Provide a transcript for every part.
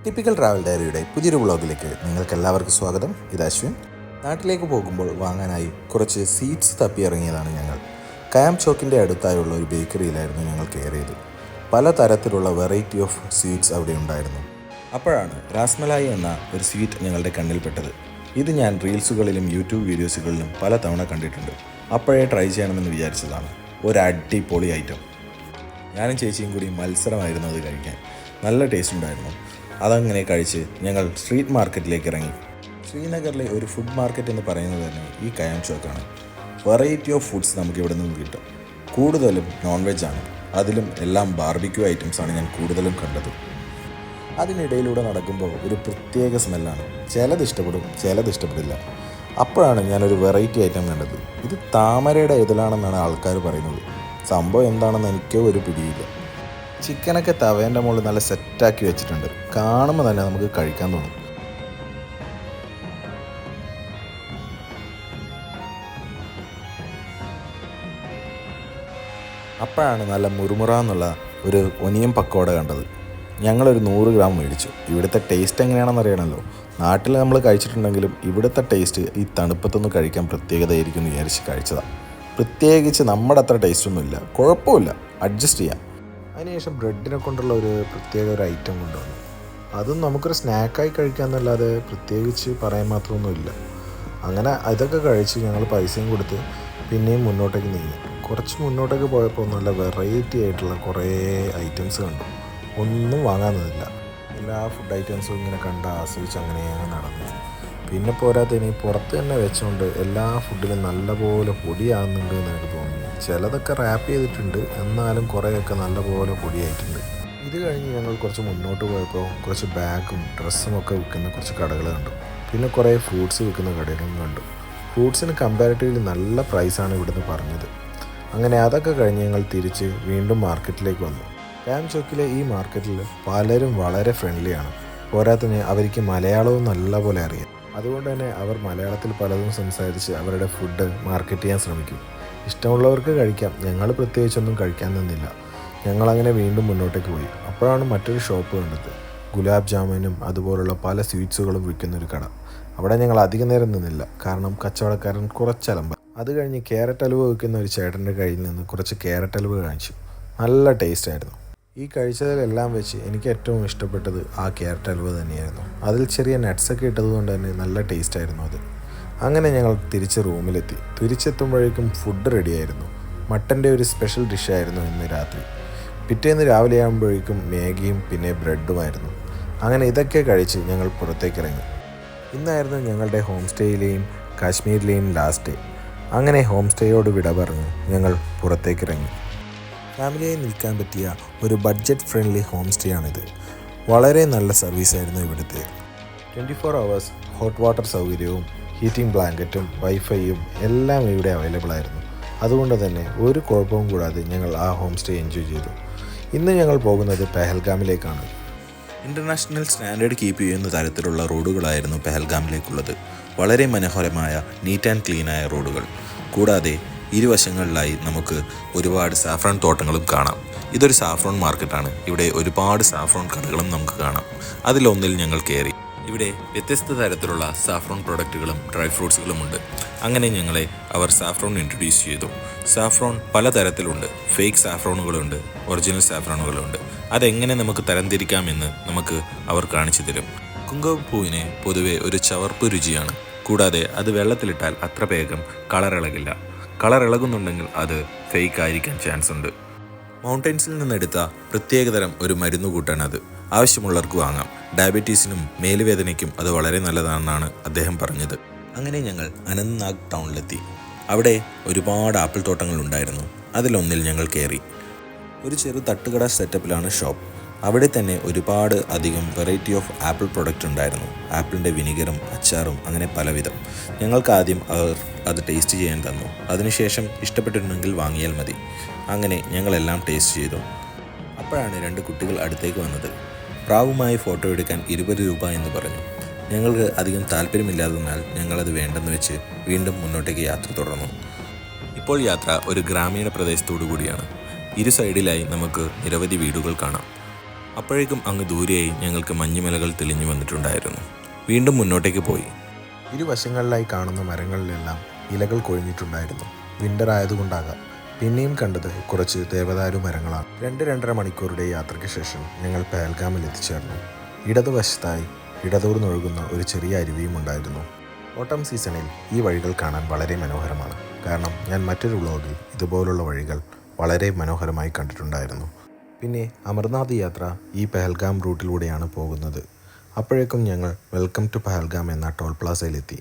Typical travel ഡയറിയുടെ പുതിയൊരു വ്ളോഗിലേക്ക് നിങ്ങൾക്ക് എല്ലാവർക്കും സ്വാഗതം. ഇത് അശ്വിൻ. നാട്ടിലേക്ക് പോകുമ്പോൾ വാങ്ങാനായി കുറച്ച് സ്വീറ്റ്സ് തപ്പിയിറങ്ങിയതാണ് ഞങ്ങൾ. കയാം ചോക്കിൻ്റെ അടുത്തായുള്ള ഒരു ബേക്കറിയിലായിരുന്നു ഞങ്ങൾ കയറിയത്. പല തരത്തിലുള്ള വെറൈറ്റി ഓഫ് സ്വീറ്റ്സ് അവിടെ ഉണ്ടായിരുന്നു. അപ്പോഴാണ് റാസ്മലായി എന്ന ഒരു സ്വീറ്റ് ഞങ്ങളുടെ കണ്ണിൽപ്പെട്ടത്. ഇത് ഞാൻ റീൽസുകളിലും യൂട്യൂബ് വീഡിയോസുകളിലും പല തവണ കണ്ടിട്ടുണ്ട്. അപ്പോഴേ ട്രൈ ചെയ്യണമെന്ന് വിചാരിച്ചതാണ്. ഒരു അടിപൊളി ഐറ്റം. ഞാനും ചേച്ചിയും കൂടി മത്സരമായിരുന്നു അത് കഴിക്കാൻ. നല്ല ടേസ്റ്റ് ഉണ്ടായിരുന്നു. അതങ്ങനെ കഴിച്ച് ഞങ്ങൾ സ്ട്രീറ്റ് മാർക്കറ്റിലേക്ക് ഇറങ്ങി. ശ്രീനഗറിലെ ഒരു ഫുഡ് മാർക്കറ്റ് എന്ന് പറയുന്നത് തന്നെ ഈ കയാം ചോക്കാണ്. വെറൈറ്റി ഓഫ് ഫുഡ്സ് നമുക്ക് ഇവിടെ നിന്ന് കിട്ടും. കൂടുതലും നോൺ വെജ് ആണ്. അതിലും എല്ലാം ബാർബിക്യൂ ഐറ്റംസാണ് ഞാൻ കൂടുതലും കണ്ടത്. അതിനിടയിലൂടെ നടക്കുമ്പോൾ ഒരു പ്രത്യേക സ്മെല്ലാണ്. ചിലത് ഇഷ്ടപ്പെടും, ചിലത് ഇഷ്ടപ്പെടില്ല. അപ്പോഴാണ് ഞാനൊരു വെറൈറ്റി ഐറ്റം കണ്ടത്. ഇത് താമരയുടെ ഇതിലാണെന്നാണ് ആൾക്കാർ പറയുന്നത്. സംഭവം എന്താണെന്ന് എനിക്കോ ഒരു പിടിയില്ല. ചിക്കനൊക്കെ തവേൻ്റെ മുകളിൽ നല്ല സെറ്റാക്കി വെച്ചിട്ടുണ്ട്. കാണുമ്പോൾ തന്നെ നമുക്ക് കഴിക്കാൻ തോന്നും. അപ്പോഴാണ് നല്ല മുറുമുറാന്നുള്ള ഒരു ഒനിയൻ പക്കോട കണ്ടത്. ഞങ്ങളൊരു 100 ഗ്രാം മേടിച്ചു. ഇവിടുത്തെ ടേസ്റ്റ് എങ്ങനെയാണെന്ന് അറിയണമല്ലോ. നാട്ടിൽ നമ്മൾ കഴിച്ചിട്ടുണ്ടെങ്കിലും ഇവിടുത്തെ ടേസ്റ്റ് ഈ തണുപ്പത്തൊന്നും കഴിക്കാൻ പ്രത്യേകതയായിരിക്കും എന്ന് വിചാരിച്ച് കഴിച്ചതാണ്. പ്രത്യേകിച്ച് നമ്മുടെ അത്ര ടേസ്റ്റൊന്നുമില്ല, കുഴപ്പമില്ല, അഡ്ജസ്റ്റ് ചെയ്യാം. അതിനുശേഷം ബ്രെഡിനെ കൊണ്ടുള്ള ഒരു പ്രത്യേക ഒരു ഐറ്റം കൊണ്ടുവന്നു. അതും നമുക്കൊരു സ്നാക്കായി കഴിക്കാമെന്നല്ലാതെ പ്രത്യേകിച്ച് പറയാൻ മാത്രമൊന്നുമില്ല. അങ്ങനെ ഇതൊക്കെ കഴിച്ച് ഞങ്ങൾ പൈസയും കൊടുത്ത് പിന്നെയും മുന്നോട്ടേക്ക് നീങ്ങി. കുറച്ച് മുന്നോട്ടേക്ക് പോയപ്പോൾ നല്ല വെറൈറ്റി ആയിട്ടുള്ള കുറേ ഐറ്റംസ് കണ്ടു. ഒന്നും വാങ്ങാനൊന്നുമില്ല. എല്ലാ ഫുഡ് ഐറ്റംസും ഇങ്ങനെ കണ്ട് ആസ്വദിച്ച് അങ്ങനെ നടന്നു. പിന്നെ പോരാത്തതിന് പുറത്ത് തന്നെ വെച്ചുകൊണ്ട് എല്ലാ ഫുഡിലും നല്ലപോലെ പൊടിയാകുന്നുണ്ട് എന്ന് എനിക്ക് തോന്നുന്നു. ചിലതൊക്കെ റാപ്പ് ചെയ്തിട്ടുണ്ട്, എന്നാലും കുറേയൊക്കെ നല്ലപോലെ പൊടിയായിട്ടുണ്ട്. ഇത് കഴിഞ്ഞ് ഞങ്ങൾ കുറച്ച് മുന്നോട്ട് പോയപ്പോൾ കുറച്ച് ബാഗും ഡ്രസ്സും ഒക്കെ വിൽക്കുന്ന കുറച്ച് കടകൾ കണ്ടു. പിന്നെ കുറേ ഫ്രൂട്ട്സ് വിൽക്കുന്ന കടകളും കണ്ടു. ഫ്രൂട്ട്സിന് കമ്പാരിറ്റീവ്ലി നല്ല പ്രൈസാണ് ഇവിടുന്ന് പറഞ്ഞത്. അങ്ങനെ അതൊക്കെ കഴിഞ്ഞ് ഞങ്ങൾ തിരിച്ച് വീണ്ടും മാർക്കറ്റിലേക്ക് വന്നു. കയാം ചോക്കിലെ ഈ മാർക്കറ്റിൽ പലരും വളരെ ഫ്രണ്ട്ലിയാണ്. പോരാത്തതിന് അവർക്ക് മലയാളവും നല്ലപോലെ അറിയാം. അതുകൊണ്ട് തന്നെ അവർ മലയാളത്തിൽ പലതും സംസാരിച്ച് അവരുടെ ഫുഡ് മാർക്കറ്റ് ചെയ്യാൻ ശ്രമിക്കും. ഇഷ്ടമുള്ളവർക്ക് കഴിക്കാം. ഞങ്ങൾ പ്രത്യേകിച്ചൊന്നും കഴിക്കാൻ നിന്നില്ല. ഞങ്ങളങ്ങനെ വീണ്ടും മുന്നോട്ടേക്ക് പോയി. അപ്പോഴാണ് മറ്റൊരു ഷോപ്പ് കണ്ടത്. ഗുലാബ് ജാമുനും അതുപോലുള്ള പല സ്വീറ്റ്സുകളും വിൽക്കുന്നൊരു കട. അവിടെ ഞങ്ങൾ അധികം നേരം നിന്നില്ല, കാരണം കച്ചവടക്കാരൻ കുറച്ചലമ്പ. അത് കഴിഞ്ഞ് ക്യാരറ്റ് ഹലുവ വിൽക്കുന്ന ഒരു ചേട്ടൻ്റെ കയ്യിൽ നിന്ന് കുറച്ച് ക്യാരറ്റ് ഹലുവ കഴിച്ചു. നല്ല ടേസ്റ്റ് ആയിരുന്നു. ഈ കഴിച്ചതിലെല്ലാം വെച്ച് എനിക്ക് ഏറ്റവും ഇഷ്ടപ്പെട്ടത് ആ ക്യാരറ്റ് ഹലുവ തന്നെയായിരുന്നു. അതിൽ ചെറിയ നട്ട്സൊക്കെ ഇട്ടതുകൊണ്ട് തന്നെ നല്ല ടേസ്റ്റായിരുന്നു അത്. അങ്ങനെ ഞങ്ങൾ തിരിച്ച് റൂമിലെത്തി. തിരിച്ചെത്തുമ്പോഴേക്കും ഫുഡ് റെഡിയായിരുന്നു. മട്ടൻ്റെ ഒരു സ്പെഷ്യൽ ഡിഷായിരുന്നു ഇന്ന് രാത്രി. പിറ്റേന്ന് രാവിലെ ആകുമ്പോഴേക്കും മാഗിയും പിന്നെ ബ്രെഡുമായിരുന്നു. അങ്ങനെ ഇതൊക്കെ കഴിച്ച് ഞങ്ങൾ പുറത്തേക്കിറങ്ങി. ഇന്നായിരുന്നു ഞങ്ങളുടെ ഹോം സ്റ്റേയിലെയും കാശ്മീരിലെയും ലാസ്റ്റ് ഡേ. അങ്ങനെ ഹോം സ്റ്റേയോട് വിട പറഞ്ഞ് ഞങ്ങൾ പുറത്തേക്കിറങ്ങി. ഫാമിലിയായി നിൽക്കാൻ പറ്റിയ ഒരു ബഡ്ജറ്റ് ഫ്രണ്ട്ലി ഹോം സ്റ്റേ ആണിത്. വളരെ നല്ല സർവീസായിരുന്നു ഇവിടുത്തെ. 24 hours ഹോട്ട് വാട്ടർ സൗകര്യവും ഹീറ്റിംഗ് ബ്ലാങ്കറ്റും വൈഫൈയും എല്ലാം ഇവിടെ അവൈലബിൾ ആയിരുന്നു. അതുകൊണ്ട് തന്നെ ഒരു കുഴപ്പവും കൂടാതെ ഞങ്ങൾ ആ ഹോം സ്റ്റേ എൻജോയ് ചെയ്തു. ഇന്ന് ഞങ്ങൾ പോകുന്നത് പെഹൽഗാമിലേക്കാണ്. ഇൻ്റർനാഷണൽ സ്റ്റാൻഡേർഡ് കീപ്പ് ചെയ്യുന്ന തരത്തിലുള്ള റോഡുകളായിരുന്നു പെഹൽഗാമിലേക്കുള്ളത്. വളരെ മനോഹരമായ നീറ്റ് ആൻഡ് ക്ലീനായ റോഡുകൾ. കൂടാതെ ഇരുവശങ്ങളിലായി നമുക്ക് ഒരുപാട് സാഫ്രോൺ തോട്ടങ്ങളും കാണാം. ഇതൊരു സാഫ്രോൺ മാർക്കറ്റാണ്. ഇവിടെ ഒരുപാട് സാഫ്രോൺ കടകളും നമുക്ക് കാണാം. അതിലൊന്നിൽ ഞങ്ങൾ കയറി. ഇവിടെ വ്യത്യസ്ത തരത്തിലുള്ള സാഫ്രോൺ പ്രൊഡക്റ്റുകളും ഡ്രൈ ഫ്രൂട്ട്സുകളും ഉണ്ട്. അങ്ങനെ ഞങ്ങളെ അവർ സാഫ്രോൺ ഇൻട്രൊഡ്യൂസ് ചെയ്തു. സാഫ്രോൺ പലതരത്തിലുണ്ട്. ഫേക്ക് സാഫ്രോണുകളുണ്ട്, ഒറിജിനൽ സാഫ്രോണുകളുണ്ട്. അതെങ്ങനെ നമുക്ക് തരംതിരിക്കാമെന്ന് നമുക്ക് അവർ കാണിച്ചു തരും. കുങ്കുമപ്പൂവിന് പൊതുവെ ഒരു ചവർപ്പ് രുചിയാണ്. കൂടാതെ അത് വെള്ളത്തിലിട്ടാൽ അത്ര വേഗം കളറിളകില്ല. കളർ ഇളകുന്നുണ്ടെങ്കിൽ അത് ഫേക്ക് ആയിരിക്കാൻ ചാൻസ് ഉണ്ട്. മൗണ്ടൻസിൽ നിന്നെടുത്ത പ്രത്യേകതരം ഒരു മരുന്ന് കൂട്ടാനത്. ആവശ്യമുള്ളവർക്ക് വാങ്ങാം. ഡയബറ്റീസിനും മേലുവേദനയ്ക്കും അത് വളരെ നല്ലതാണെന്നാണ് അദ്ദേഹം പറഞ്ഞത്. അങ്ങനെ ഞങ്ങൾ അനന്ത്നാഗ് ടൗണിലെത്തി. അവിടെ ഒരുപാട് ആപ്പിൾ തോട്ടങ്ങൾ ഉണ്ടായിരുന്നു. അതിലൊന്നിൽ ഞങ്ങൾ കയറി. ഒരു ചെറു തട്ടുകട സെറ്റപ്പിലാണ് ഷോപ്പ്. അവിടെ തന്നെ ഒരുപാട് അധികം വെറൈറ്റി ഓഫ് ആപ്പിൾ പ്രൊഡക്റ്റ് ഉണ്ടായിരുന്നു. ആപ്പിളിൻ്റെ വിനിഗറും അച്ചാറും അങ്ങനെ പലവിധം. ഞങ്ങൾക്ക് ആദ്യം അവർ അത് ടേസ്റ്റ് ചെയ്യാൻ തന്നു. അതിനുശേഷം ഇഷ്ടപ്പെട്ടിട്ടുണ്ടെങ്കിൽ വാങ്ങിയാൽ മതി. അങ്ങനെ ഞങ്ങളെല്ലാം ടേസ്റ്റ് ചെയ്തു. അപ്പോഴാണ് 2 കുട്ടികൾ അടുത്തേക്ക് വന്നത്. പ്രാവുമായി ഫോട്ടോ എടുക്കാൻ 20 രൂപ എന്ന് പറഞ്ഞു. ഞങ്ങൾക്ക് അധികം താല്പര്യമില്ലാത്തതിനാൽ ഞങ്ങളത് വേണ്ടെന്ന് വെച്ച് വീണ്ടും മുന്നോട്ടേക്ക് യാത്ര തുടർന്നു. ഇപ്പോൾ യാത്ര ഒരു ഗ്രാമീണ പ്രദേശത്തോടു കൂടിയാണ്. ഇരു സൈഡിലായി നമുക്ക് നിരവധി വീടുകൾ കാണാം. അപ്പോഴേക്കും അങ്ങ് ദൂരെയായി ഞങ്ങൾക്ക് മഞ്ഞുമലകൾ തെളിഞ്ഞു വന്നിട്ടുണ്ടായിരുന്നു. വീണ്ടും മുന്നോട്ടേക്ക് പോയി. ഇരുവശങ്ങളിലായി കാണുന്ന മരങ്ങളിലെല്ലാം ഇലകൾ കൊഴിഞ്ഞിട്ടുണ്ടായിരുന്നു. വിൻ്റർ ആയതുകൊണ്ടാകാം. പിന്നെയും കണ്ടത് കുറച്ച് ദേവദാരു മരങ്ങളാണ്. 2-2.5 മണിക്കൂറുടെ യാത്രയ്ക്ക് ശേഷം ഞങ്ങൾ പഹൽഗാമിൽ എത്തിച്ചേർന്നു. ഇടതുവശത്തായി ഇടതൂർന്നൊഴുകുന്ന ഒരു ചെറിയ അരുവിയും ഉണ്ടായിരുന്നു. ഓട്ടം സീസണിൽ ഈ വഴികൾ കാണാൻ വളരെ മനോഹരമാണ്. കാരണം ഞാൻ മറ്റൊരു വ്ളോഗിൽ ഇതുപോലുള്ള വഴികൾ വളരെ മനോഹരമായി കണ്ടിട്ടുണ്ടായിരുന്നു. പിന്നെ അമർനാഥ് യാത്ര ഈ പഹൽഗാം റൂട്ടിലൂടെയാണ് പോകുന്നത്. അപ്പോഴേക്കും ഞങ്ങൾ വെൽക്കം ടു പഹൽഗാം എന്ന ടോൾ പ്ലാസയിലെത്തി.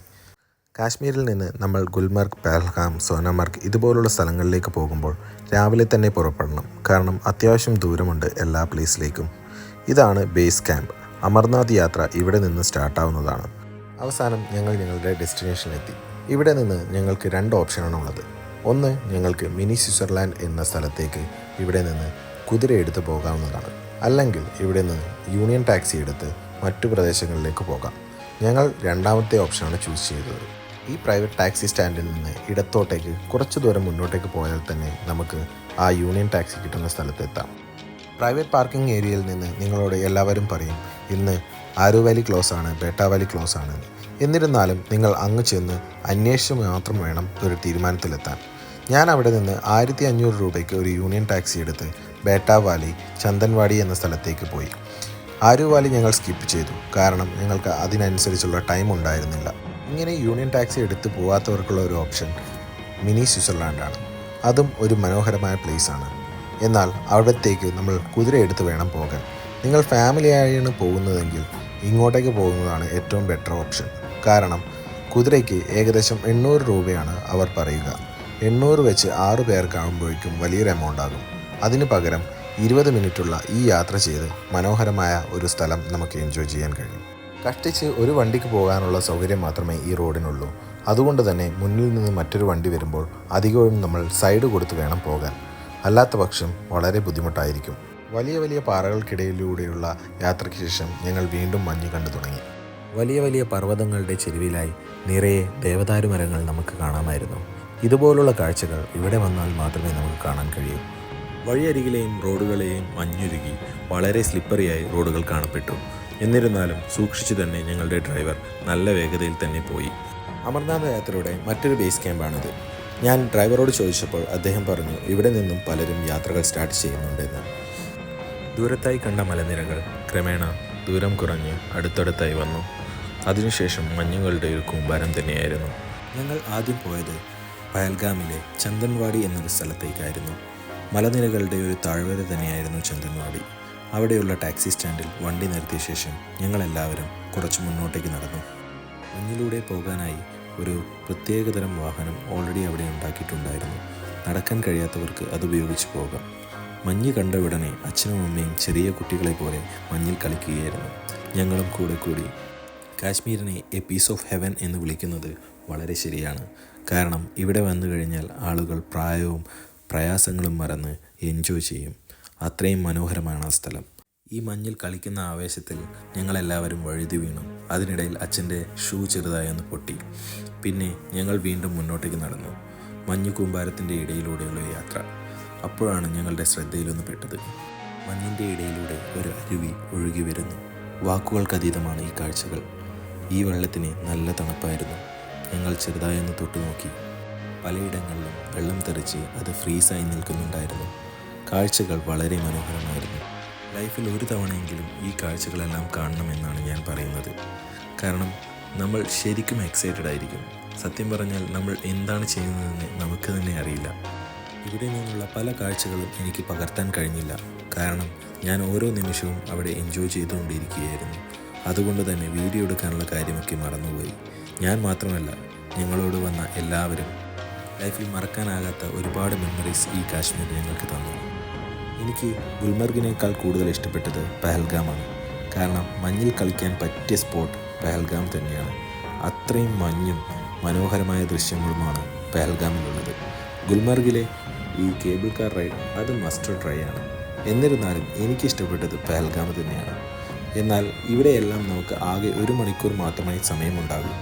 കാശ്മീരിൽ നിന്ന് നമ്മൾ ഗുൽമർഗ്, പഹൽഗാം, സോനമർഗ് ഇതുപോലുള്ള സ്ഥലങ്ങളിലേക്ക് പോകുമ്പോൾ രാവിലെ തന്നെ പുറപ്പെടണം. കാരണം അത്യാവശ്യം ദൂരമുണ്ട് എല്ലാ പ്ലേസിലേക്കും. ഇതാണ് ബേസ് ക്യാമ്പ്. അമർനാഥ് യാത്ര ഇവിടെ നിന്ന് സ്റ്റാർട്ടാവുന്നതാണ്. അവസാനം ഞങ്ങൾ ഞങ്ങളുടെ ഡെസ്റ്റിനേഷനിലെത്തി. ഇവിടെ നിന്ന് ഞങ്ങൾക്ക് 2 ഓപ്ഷനാണ് ഉള്ളത്. ഒന്ന്, ഞങ്ങൾക്ക് മിനി സ്വിറ്റ്സർലാൻഡ് എന്ന സ്ഥലത്തേക്ക് ഇവിടെ നിന്ന് കുതിരയെടുത്ത് പോകാവുന്നതാണ്. അല്ലെങ്കിൽ ഇവിടെ നിന്ന് യൂണിയൻ ടാക്സി എടുത്ത് മറ്റു പ്രദേശങ്ങളിലേക്ക് പോകാം. ഞങ്ങൾ രണ്ടാമത്തെ ഓപ്ഷനാണ് ചൂസ് ചെയ്തത്. ഈ പ്രൈവറ്റ് ടാക്സി സ്റ്റാൻഡിൽ നിന്ന് ഇടത്തോട്ടേക്ക് കുറച്ച് ദൂരം മുന്നോട്ടേക്ക് പോയാൽ തന്നെ നമുക്ക് ആ യൂണിയൻ ടാക്സി കിട്ടുന്ന സ്ഥലത്തെത്താം. പ്രൈവറ്റ് പാർക്കിംഗ് ഏരിയയിൽ നിന്ന് നിങ്ങളോട് എല്ലാവരും പറയും ഇന്ന് ആരു വാലി ക്ലോസ് ആണ്, ബേട്ട വാലി ക്ലോസ് ആണ്. എന്നിരുന്നാലും നിങ്ങൾ അങ്ങ് ചെന്ന് അന്വേഷിച്ച് മാത്രം വേണം ഒരു തീരുമാനത്തിലെത്താൻ. ഞാൻ അവിടെ നിന്ന് 1500 രൂപയ്ക്ക് ഒരു യൂണിയൻ ടാക്സി എടുത്ത് ബേട്ട വാലി, ചന്ദൻവാടി എന്ന സ്ഥലത്തേക്ക് പോയി. ആരു വാലി ഞങ്ങൾ സ്കിപ്പ് ചെയ്തു. കാരണം ഞങ്ങൾക്ക് അതിനനുസരിച്ചുള്ള ടൈം ഉണ്ടായിരുന്നില്ല. ഇങ്ങനെ യൂണിയൻ ടാക്സി എടുത്ത് പോകാത്തവർക്കുള്ള ഒരു ഓപ്ഷൻ മിനി സ്വിറ്റ്സർലാൻഡാണ്. അതും ഒരു മനോഹരമായ പ്ലേസാണ്. എന്നാൽ അവിടത്തേക്ക് നമ്മൾ കുതിരയെടുത്ത് വേണം പോകാൻ. നിങ്ങൾ ഫാമിലിയായാണ് പോകുന്നതെങ്കിൽ ഇങ്ങോട്ടേക്ക് പോകുന്നതാണ് ഏറ്റവും ബെറ്റർ ഓപ്ഷൻ. കാരണം കുതിരയ്ക്ക് ഏകദേശം 800 രൂപയാണ് അവർ പറയുക. 800 വെച്ച് 6 പേർക്കാകുമ്പോഴേക്കും വലിയൊരു എമൗണ്ട് ആകും. അതിന് പകരം 20 മിനിറ്റുള്ള ഈ യാത്ര ചെയ്ത് മനോഹരമായ ഒരു സ്ഥലം നമുക്ക് എൻജോയ് ചെയ്യാൻ കഴിയും. കഷ്ടിച്ച് ഒരു വണ്ടിക്ക് പോകാനുള്ള സൗകര്യം മാത്രമേ ഈ റോഡിനുള്ളൂ. അതുകൊണ്ട് തന്നെ മുന്നിൽ നിന്ന് മറ്റൊരു വണ്ടി വരുമ്പോൾ അധികവും നമ്മൾ സൈഡ് കൊടുത്ത് വേണം പോകാൻ. അല്ലാത്ത പക്ഷം വളരെ ബുദ്ധിമുട്ടായിരിക്കും. വലിയ വലിയ പാറകൾക്കിടയിലൂടെയുള്ള യാത്രയ്ക്ക് ശേഷം ഞങ്ങൾ വീണ്ടും മഞ്ഞ് കണ്ടു തുടങ്ങി. വലിയ വലിയ പർവ്വതങ്ങളുടെ ചെരുവിലായി നിറയെ ദേവദാരു മരങ്ങൾ നമുക്ക് കാണാമായിരുന്നു. ഇതുപോലുള്ള കാഴ്ചകൾ ഇവിടെ വന്നാൽ മാത്രമേ നമുക്ക് കാണാൻ കഴിയൂ. വഴിയരികിലെയും റോഡുകളെയും മഞ്ഞുരുകി വളരെ സ്ലിപ്പറിയായി റോഡുകൾ കാണപ്പെട്ടു. എന്നിരുന്നാലും സൂക്ഷിച്ചു തന്നെ ഞങ്ങളുടെ ഡ്രൈവർ നല്ല വേഗതയിൽ തന്നെ പോയി. അമർനാഥ് യാത്രയുടെ മറ്റൊരു ബേസ് ക്യാമ്പാണിത്. ഞാൻ ഡ്രൈവറോട് ചോദിച്ചപ്പോൾ അദ്ദേഹം പറഞ്ഞു ഇവിടെ നിന്നും പലരും യാത്രകൾ സ്റ്റാർട്ട് ചെയ്യുന്നുണ്ടെന്ന്. ദൂരത്തായി കണ്ട മലനിരകൾ ക്രമേണ ദൂരം കുറഞ്ഞ് അടുത്തടുത്തായി വന്നു. അതിനുശേഷം മഞ്ഞുകളുടെ ഒരു കൂമ്പാരം തന്നെയായിരുന്നു. ഞങ്ങൾ ആദ്യം പോയത് പഹൽഗാമിലെ ചന്ദൻവാടി എന്നൊരു സ്ഥലത്തേക്കായിരുന്നു. മലനിരകളുടെ ഒരു താഴ്വര തന്നെയായിരുന്നു ചന്ദൻവാടി. അവിടെയുള്ള ടാക്സി സ്റ്റാൻഡിൽ വണ്ടി നിർത്തിയ ശേഷം ഞങ്ങളെല്ലാവരും കുറച്ച് മുന്നോട്ടേക്ക് നടന്നു. മഞ്ഞിലൂടെ പോകാനായി ഒരു പ്രത്യേകതരം വാഹനം ഓൾറെഡി അവിടെ ഉണ്ടാക്കിയിട്ടുണ്ടായിരുന്നു. നടക്കാൻ കഴിയാത്തവർക്ക് അതുപയോഗിച്ച് പോകാം. മഞ്ഞ് കണ്ട ഉടനെ അച്ഛനും അമ്മയും ചെറിയ കുട്ടികളെ പോലെ മഞ്ഞിൽ കളിക്കുകയായിരുന്നു. ഞങ്ങളും കൂടെ കൂടി. കാശ്മീരിനെ എ പീസ് ഓഫ് ഹെവൻ എന്ന് വിളിക്കുന്നത് വളരെ ശരിയാണ്. കാരണം ഇവിടെ വന്നു കഴിഞ്ഞാൽ ആളുകൾ പ്രായവും പ്രയാസങ്ങളും മറന്ന് എൻജോയ് ചെയ്യും. അത്രയും മനോഹരമാണ് ആ സ്ഥലം. ഈ മഞ്ഞിൽ കളിക്കുന്ന ആവേശത്തിൽ ഞങ്ങളെല്ലാവരും വഴുതി വീണു. അതിനിടയിൽ അച്ഛൻ്റെ ഷൂ ചെറുതായി ഒന്ന് പൊട്ടി. പിന്നെ ഞങ്ങൾ വീണ്ടും മുന്നോട്ടേക്ക് നടന്നു. മഞ്ഞു കൂമ്പാരത്തിൻ്റെ ഇടയിലൂടെയുള്ള യാത്ര. അപ്പോഴാണ് ഞങ്ങളുടെ ശ്രദ്ധയിലൊന്ന് പെട്ടത്. മഞ്ഞിൻ്റെ ഇടയിലൂടെ ഒരു അരുവി ഒഴുകി വരുന്നു. വാക്കുകൾക്കതീതമാണ് ഈ കാഴ്ചകൾ. ഈ വെള്ളത്തിന് നല്ല തണുപ്പായിരുന്നു. ഞങ്ങൾ ചെറുതായൊന്ന് തൊട്ടു നോക്കി. പലയിടങ്ങളിലും വെള്ളം തെറിച്ച് അത് ഫ്രീസായി നിൽക്കുന്നുണ്ടായിരുന്നു. കാഴ്ചകൾ വളരെ മനോഹരമായിരുന്നു. ലൈഫിൽ ഒരു തവണയെങ്കിലും ഈ കാഴ്ചകളെല്ലാം കാണണമെന്നാണ് ഞാൻ പറയുന്നത്. കാരണം നമ്മൾ ശരിക്കും എക്സൈറ്റഡ് ആയിരിക്കും. സത്യം പറഞ്ഞാൽ നമ്മൾ എന്താണ് ചെയ്യുന്നതെന്ന് നമുക്ക് തന്നെ അറിയില്ല. ഇവിടെ നിന്നുള്ള പല കാഴ്ചകളും എനിക്ക് പകർത്താൻ കഴിഞ്ഞില്ല. കാരണം ഞാൻ ഓരോ നിമിഷവും അവിടെ എൻജോയ് ചെയ്തുകൊണ്ടിരിക്കുകയായിരുന്നു. അതുകൊണ്ട് തന്നെ വീഡിയോ എടുക്കാനുള്ള കാര്യമൊക്കെ മറന്നുപോയി. ഞാൻ മാത്രമല്ല, ഞങ്ങളോട് വന്ന എല്ലാവരും ലൈഫിൽ മറക്കാനാകാത്ത ഒരുപാട് മെമ്മറീസ് ഈ കാശ്മീർ ഞങ്ങൾക്ക് തന്നു. എനിക്ക് ഗുൽമർഗിനേക്കാൾ കൂടുതൽ ഇഷ്ടപ്പെട്ടത് പഹൽഗാമാണ്. കാരണം മഞ്ഞിൽ കളിക്കാൻ പറ്റിയ സ്പോട്ട് പഹൽഗാം തന്നെയാണ്. അത്രയും മഞ്ഞും മനോഹരമായ ദൃശ്യങ്ങളുമാണ് പഹൽഗാമിലുള്ളത്. ഗുൽമർഗിലെ ഈ കേബിൾ കാർ റൈഡ് അത് മസ്റ്റ് ട്രൈ ആണ്. എന്നിരുന്നാലും എനിക്കിഷ്ടപ്പെട്ടത് പഹൽഗാം തന്നെയാണ്. എന്നാൽ ഇവിടെയെല്ലാം നമുക്ക് ആകെ 1 മണിക്കൂർ മാത്രമേ സമയമുണ്ടാകൂ.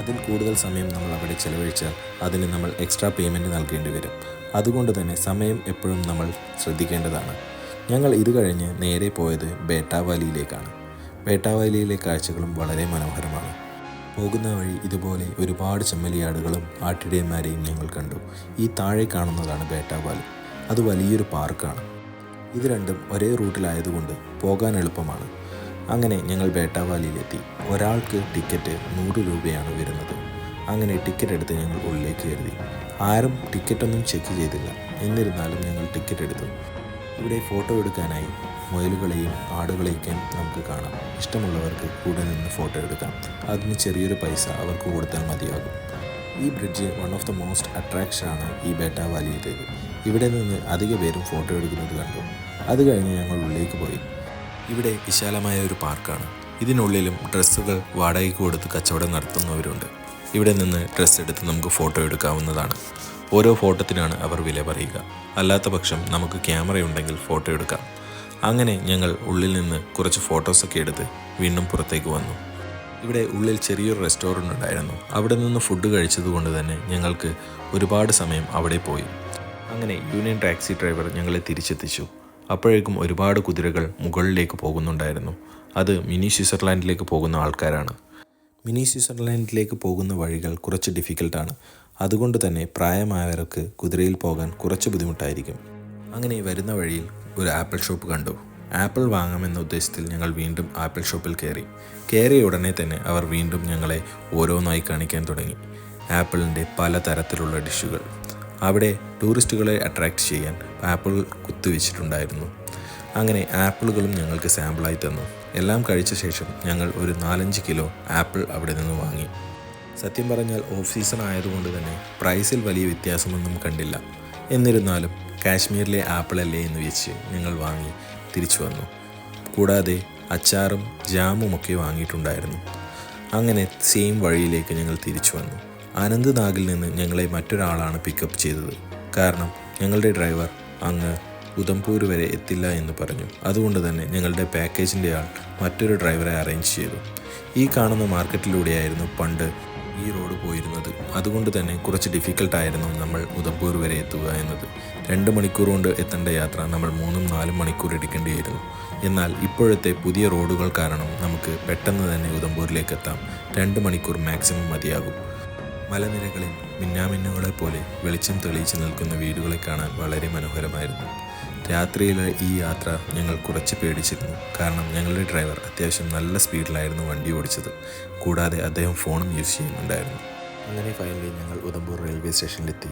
അതിൽ കൂടുതൽ സമയം നമ്മൾ അവിടെ ചിലവഴിച്ചാൽ അതിന് നമ്മൾ എക്സ്ട്രാ പേയ്മെൻറ്റ് നൽകേണ്ടി വരും. അതുകൊണ്ട് തന്നെ സമയം എപ്പോഴും നമ്മൾ ശ്രദ്ധിക്കേണ്ടതാണ്. ഞങ്ങൾ ഇത് കഴിഞ്ഞ് നേരെ പോയത് ബേട്ടാ വാലിയിലേക്കാണ്. ബേട്ടാ വാലിയിലെ കാഴ്ചകളും വളരെ മനോഹരമാണ്. പോകുന്ന വഴി ഇതുപോലെ ഒരുപാട് ചെമ്മരിയാടുകളും ആട്ടിടയന്മാരെയും ഞങ്ങൾ കണ്ടു. ഈ താഴെ കാണുന്നതാണ് ബേട്ടാ വാലി. അത് വലിയൊരു പാർക്കാണ്. ഇത് രണ്ടും ഒരേ റൂട്ടിലായതുകൊണ്ട് പോകാൻ എളുപ്പമാണ്. അങ്ങനെ ഞങ്ങൾ ബേട്ടാ വാലിയിലെത്തി. ഒരാൾക്ക് ടിക്കറ്റ് 100 രൂപയാണ് വരുന്നത്. അങ്ങനെ ടിക്കറ്റ് എടുത്ത് ഞങ്ങൾ ഉള്ളിലേക്ക് കയറി. ആരും ടിക്കറ്റൊന്നും ചെക്ക് ചെയ്തില്ല. എന്നിരുന്നാലും ഞങ്ങൾ ടിക്കറ്റ് എടുത്തു. ഇവിടെ ഫോട്ടോ എടുക്കാനായി മുയലുകളെയും ആടുകളെയൊക്കെ നമുക്ക് കാണാം. ഇഷ്ടമുള്ളവർക്ക് കൂടെ നിന്ന് ഫോട്ടോ എടുക്കാം. അതിന് ചെറിയൊരു പൈസ അവർക്ക് കൊടുത്താൽ മതിയാകും. ഈ bridge one of the most അട്രാക്ഷനാണ് ഈ ബേട്ടാ വാലിയിലേത്. ഇവിടെ നിന്ന് അധിക പേരും ഫോട്ടോ എടുക്കുന്നത് കണ്ടു. അത് കഴിഞ്ഞ് ഞങ്ങൾ ഉള്ളിലേക്ക് പോയി. ഇവിടെ വിശാലമായ ഒരു പാർക്കാണ്. ഇതിനുള്ളിലും ഡ്രസ്സുകൾ വാടകയ്ക്ക് കൊടുത്ത് കച്ചവടം നടത്തുന്നവരുണ്ട്. ഇവിടെ നിന്ന് ഡ്രസ്സ് എടുത്ത് നമുക്ക് ഫോട്ടോ എടുക്കാവുന്നതാണ്. ഓരോ ഫോട്ടോത്തിനാണ് അവർ വില പറയുക. അല്ലാത്ത പക്ഷം നമുക്ക് ക്യാമറയുണ്ടെങ്കിൽ ഫോട്ടോ എടുക്കാം. അങ്ങനെ ഞങ്ങൾ ഉള്ളിൽ നിന്ന് കുറച്ച് ഫോട്ടോസൊക്കെ എടുത്ത് വീണ്ടും പുറത്തേക്ക് വന്നു. ഇവിടെ ഉള്ളിൽ ചെറിയൊരു റെസ്റ്റോറൻറ്റ് ഉണ്ടായിരുന്നു. അവിടെ നിന്ന് ഫുഡ് കഴിച്ചതുകൊണ്ട് തന്നെ ഞങ്ങൾക്ക് ഒരുപാട് സമയം അവിടെ പോയി. അങ്ങനെ യൂണിയൻ ടാക്സി ഡ്രൈവർ ഞങ്ങളെ തിരിച്ചെത്തിച്ചു. അപ്പോഴേക്കും ഒരുപാട് കുതിരകൾ മുകളിലേക്ക് പോകുന്നുണ്ടായിരുന്നു. അത് മിനി സ്വിറ്റ്സർലാൻഡിലേക്ക് പോകുന്ന ആൾക്കാരാണ്. മിനി സ്വിറ്റ്സർലാൻഡിലേക്ക് പോകുന്ന വഴികൾ കുറച്ച് ഡിഫിക്കൽട്ടാണ്. അതുകൊണ്ട് തന്നെ പ്രായമായവർക്ക് കുതിരയിൽ പോകാൻ കുറച്ച് ബുദ്ധിമുട്ടായിരിക്കും. അങ്ങനെ വരുന്ന വഴിയിൽ ഒരു ആപ്പിൾ ഷോപ്പ് കണ്ടു. ആപ്പിൾ വാങ്ങാമെന്ന ഉദ്ദേശത്തിൽ ഞങ്ങൾ വീണ്ടും ആപ്പിൾ ഷോപ്പിൽ കയറിയ ഉടനെ തന്നെ അവർ വീണ്ടും ഞങ്ങളെ ഓരോന്നായി കാണിക്കാൻ തുടങ്ങി. ആപ്പിളിൻ്റെ പല തരത്തിലുള്ള ഡിഷുകൾ. അവിടെ ടൂറിസ്റ്റുകളെ അട്രാക്റ്റ് ചെയ്യാൻ ആപ്പിൾ കുത്തിവെച്ചിട്ടുണ്ടായിരുന്നു. അങ്ങനെ ആപ്പിളുകളും ഞങ്ങൾക്ക് സാമ്പിളായി തന്നു. എല്ലാം കഴിച്ച ശേഷം ഞങ്ങൾ ഒരു 4-5 കിലോ ആപ്പിൾ അവിടെ നിന്ന് വാങ്ങി. സത്യം പറഞ്ഞാൽ ഓഫ് സീസൺ ആയതുകൊണ്ട് തന്നെ പ്രൈസിൽ വലിയ വ്യത്യാസമൊന്നും കണ്ടില്ല. എന്നിരുന്നാലും കാശ്മീരിലെ ആപ്പിളല്ലേ എന്ന് വെച്ച് ഞങ്ങൾ വാങ്ങി തിരിച്ചു വന്നു. കൂടാതെ അച്ചാറും ജാമുമൊക്കെ വാങ്ങിയിട്ടുണ്ടായിരുന്നു. അങ്ങനെ സെയിം വഴിയിലേക്ക് ഞങ്ങൾ തിരിച്ചു വന്നു. അനന്ത്നാഗിൽ നിന്ന് ഞങ്ങളെ മറ്റൊരാളാണ് പിക്കപ്പ് ചെയ്തത്. കാരണം ഞങ്ങളുടെ ഡ്രൈവർ അങ്ങ് ഉദംപൂർ വരെ എത്തില്ല എന്ന് പറഞ്ഞു. അതുകൊണ്ട് തന്നെ ഞങ്ങളുടെ പാക്കേജിൻ്റെ ആൾ മറ്റൊരു ഡ്രൈവറെ അറേഞ്ച് ചെയ്തു. ഈ കാണുന്ന മാർക്കറ്റിലൂടെയായിരുന്നു പണ്ട് ഈ റോഡ് പോയിരുന്നത്. അതുകൊണ്ട് തന്നെ കുറച്ച് ഡിഫിക്കൽട്ടായിരുന്നു നമ്മൾ ഉദംപൂർ വരെ എത്തുക എന്നത്. 2 മണിക്കൂർ കൊണ്ട് എത്തേണ്ട യാത്ര നമ്മൾ 3-4 മണിക്കൂർ എടുക്കേണ്ടിയിരുന്നു. എന്നാൽ ഇപ്പോഴത്തെ പുതിയ റോഡുകൾ കാരണം നമുക്ക് പെട്ടെന്ന് തന്നെ ഉദംപൂരിലേക്ക് എത്താം. 2 മണിക്കൂർ മാക്സിമം മതിയാകും. മലനിരകളിൽ മിന്നാമിന്നുകളെ പോലെ വെളിച്ചം തെളിയിച്ച് നിൽക്കുന്ന വീടുകളെ കാണാൻ വളരെ മനോഹരമായിരുന്നു. രാത്രിയിലെ ഈ യാത്ര ഞങ്ങൾ കുറച്ച് പേടിച്ചിരുന്നു. കാരണം ഞങ്ങളുടെ ഡ്രൈവർ അത്യാവശ്യം നല്ല സ്പീഡിലായിരുന്നു വണ്ടി ഓടിച്ചത്. കൂടാതെ അദ്ദേഹം ഫോണും യൂസ് ചെയ്യുന്നുണ്ടായിരുന്നു. അങ്ങനെ ഫൈനലി ഞങ്ങൾ ഉദംപൂർ റെയിൽവേ സ്റ്റേഷനിലെത്തി.